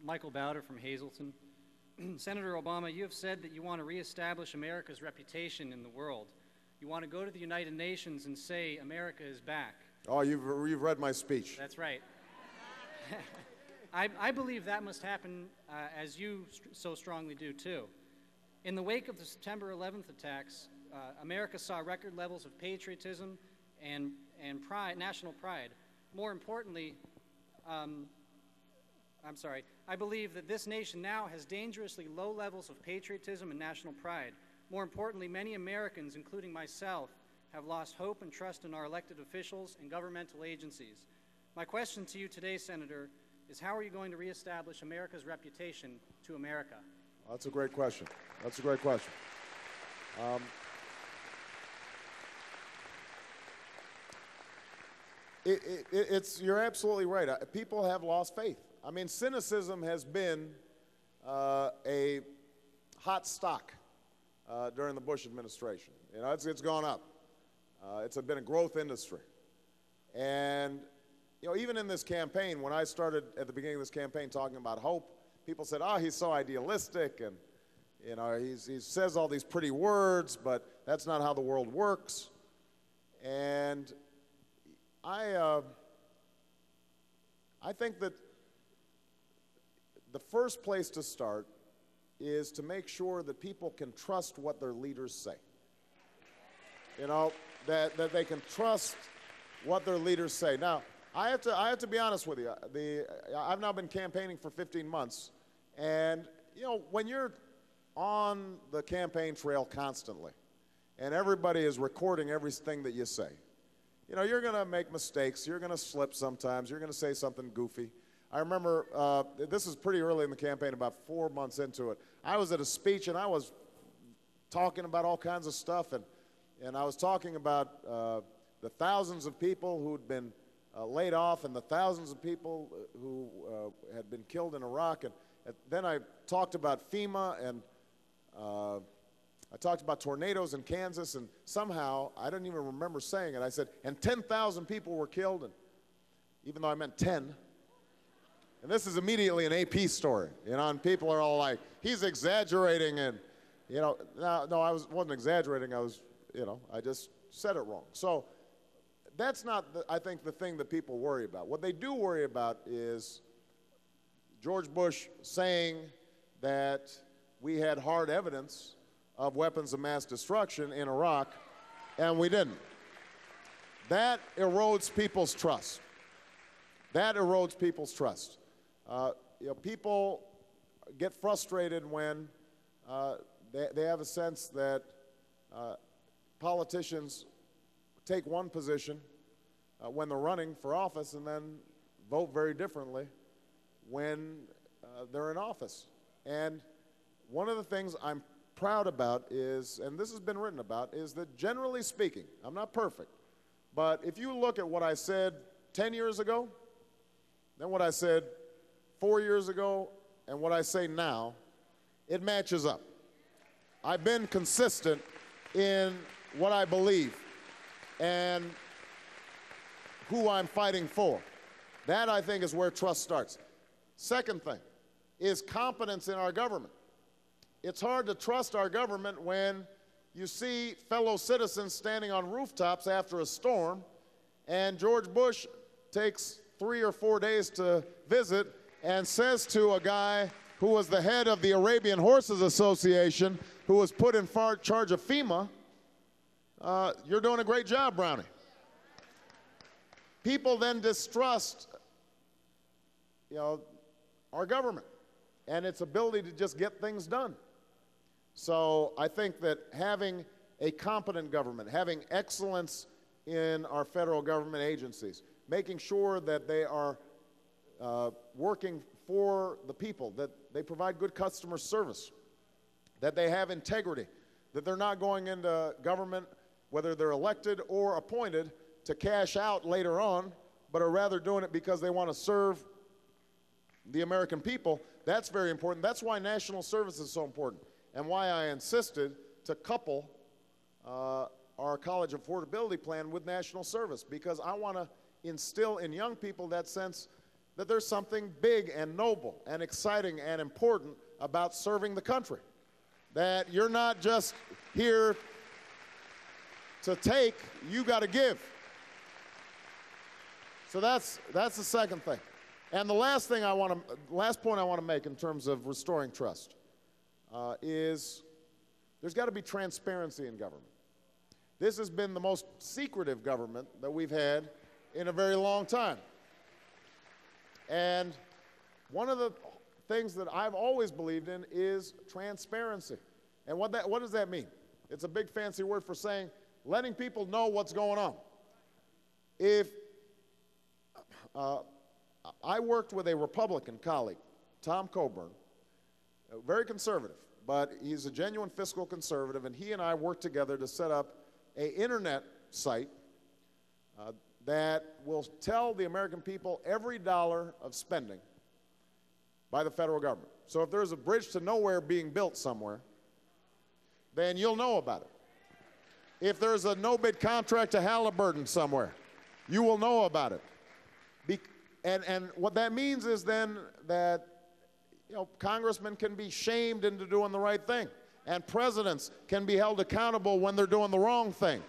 Michael Bowder from Hazleton. Senator Obama, you have said that you want to reestablish America's reputation in the world. You want to go to the United Nations and say America is back. Oh, you've read my speech. That's right. I believe that must happen as you so strongly do, too. In the wake of the September 11th attacks, America saw record levels of patriotism and pride, national pride. More importantly, I believe that this nation now has dangerously low levels of patriotism and national pride. More importantly, many Americans, including myself, have lost hope and trust in our elected officials and governmental agencies. My question to you today, Senator, is how are you going to reestablish America's reputation to America? That's a great question. That's a great question. You're absolutely right. People have lost faith. I mean, cynicism has been a hot stock during the Bush administration. You know, it's gone up. It's been a growth industry. And, you know, even in this campaign, when I started at the beginning of this campaign talking about hope, people said, oh, he's so idealistic, and, you know, he says all these pretty words, but that's not how the world works. And I think that the first place to start is to make sure that people can trust what their leaders say. You know, that they can trust what their leaders say. Now, I have to be honest with you. I've now been campaigning for 15 months, and, you know, when you're on the campaign trail constantly, and everybody is recording everything that you say, you know, you're going to make mistakes. You're going to slip sometimes. You're going to say something goofy. I remember, this is pretty early in the campaign, about 4 months into it. I was at a speech, and I was talking about all kinds of stuff, and I was talking about the thousands of people who'd been laid off and the thousands of people who had been killed in Iraq. And then I talked about FEMA, and I talked about tornadoes in Kansas, and somehow, I didn't even remember saying it, I said, and 10,000 people were killed, and even though I meant 10. And this is immediately an AP story, you know, and people are all like, he's exaggerating, and, you know, no, I wasn't exaggerating, I just said it wrong. So that's not, I think, the thing that people worry about. What they do worry about is George Bush saying that we had hard evidence of weapons of mass destruction in Iraq, and we didn't. That erodes people's trust. That erodes people's trust. You know, people get frustrated when they have a sense that politicians take one position when they're running for office and then vote very differently when they're in office. And one of the things I'm proud about is, and this has been written about, is that generally speaking, I'm not perfect, but if you look at what I said 10 years ago, then what I said 4 years ago, and what I say now, it matches up. I've been consistent in what I believe and who I'm fighting for. That, I think, is where trust starts. Second thing is competence in our government. It's hard to trust our government when you see fellow citizens standing on rooftops after a storm, and George Bush takes 3 or 4 days to visit and says to a guy who was the head of the Arabian Horses Association, who was put in charge of FEMA, you're doing a great job, Brownie. People then distrust, you know, our government and its ability to just get things done. So I think that having a competent government, having excellence in our federal government agencies, making sure that they are working for the people, that they provide good customer service, that they have integrity, that they're not going into government, whether they're elected or appointed, to cash out later on, but are rather doing it because they want to serve the American people. That's very important. That's why national service is so important, and why I insisted to couple our college affordability plan with national service, because I want to instill in young people that sense that there's something big and noble and exciting and important about serving the country. That you're not just here to take, you got to give. So that's the second thing. And the last point I want to make in terms of restoring trust is there's got to be transparency in government. This has been the most secretive government that we've had in a very long time. And one of the things that I've always believed in is transparency. And what does that mean? It's a big fancy word for saying letting people know what's going on. If I worked with a Republican colleague, Tom Coburn, very conservative, but he's a genuine fiscal conservative, and he and I worked together to set up an internet site that will tell the American people every dollar of spending by the federal government. So if there's a bridge to nowhere being built somewhere, then you'll know about it. If there's a no-bid contract to Halliburton somewhere, you will know about it. And what that means is then that congressmen can be shamed into doing the right thing, and presidents can be held accountable when they're doing the wrong thing.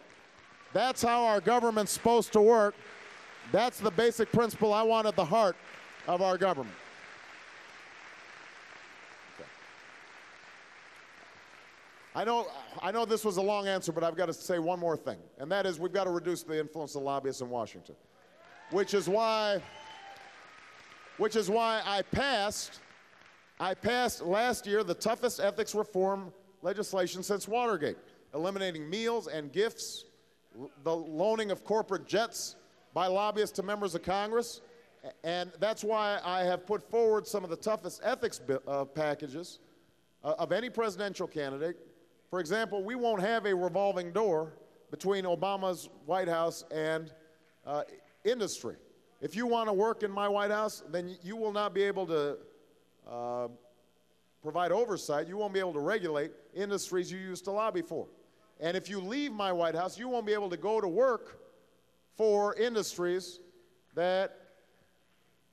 That's how our government's supposed to work. That's the basic principle I want at the heart of our government. Okay. I know this was a long answer, but I've got to say one more thing, and that is we've got to reduce the influence of lobbyists in Washington, which is why I passed last year the toughest ethics reform legislation since Watergate, eliminating meals and gifts, the loaning of corporate jets by lobbyists to members of Congress, and that's why I have put forward some of the toughest ethics packages of any presidential candidate. For example, we won't have a revolving door between Obama's White House and industry. If you want to work in my White House, then you will not be able to provide oversight. You won't be able to regulate industries you used to lobby for. And if you leave my White House, you won't be able to go to work for industries that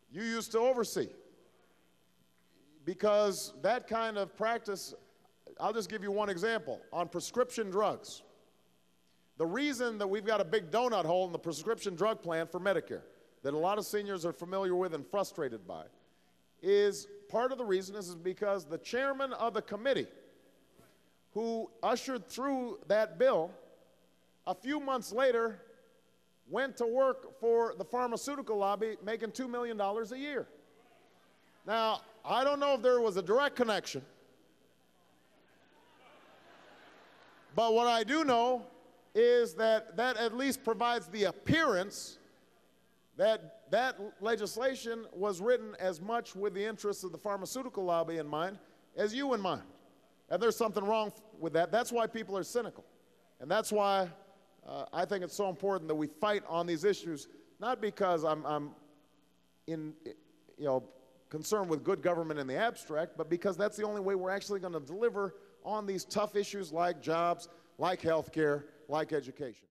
you used to oversee. Because that kind of practice, I'll just give you one example. On prescription drugs, the reason that we've got a big donut hole in the prescription drug plan for Medicare that a lot of seniors are familiar with and frustrated by is part of the reason is because the chairman of the committee who ushered through that bill a few months later went to work for the pharmaceutical lobby making $2 million a year. Now, I don't know if there was a direct connection, but what I do know is that that at least provides the appearance that that legislation was written as much with the interests of the pharmaceutical lobby in mind as you in mind. And there's something wrong with that. That's why people are cynical. And that's why I think it's so important that we fight on these issues, not because I'm concerned with good government in the abstract, but because that's the only way we're actually going to deliver on these tough issues like jobs, like health care, like education.